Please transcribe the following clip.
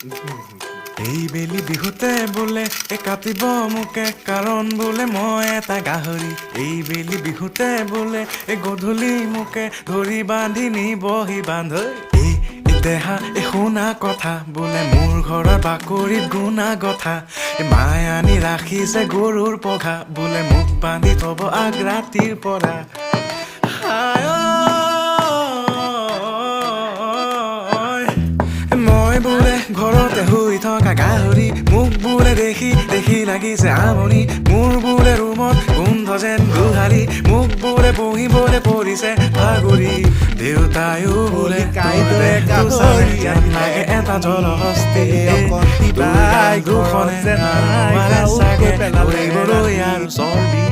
এই বেলি বিহুতে বোলে কাটিব মোকে কাৰণ বোলে মই এটা গাহৰি এই বেলি বিহুতে বোলে গধূলি মোকে ধৰি বান্ধি নিবহি বান্ধ এই দেহা শুনা কথা বোলে মোৰ ঘৰৰ বাকৰিত গুণা গথা মায়ে আনি ৰাখিছে গৰুৰ পঘা বোলে মোক বান্ধি থব আগ ৰাতিৰ পৰা মই বোলে ঘৰতে শুই থকা গাহৰি মোক বোলে দেখি দেখি লাগিছে আমনি মোৰ বোলে ৰুমত গোন্ধ যেন গোহালি মোক বোলে বহিবলৈ পৰিছে ভাগৰি দেউতায়ো বোলে কাইদৰে গাহৰি লাগে এটা জলহস্তি দুখনে চাগে কৰিবলৈ আৰু চৰ্বি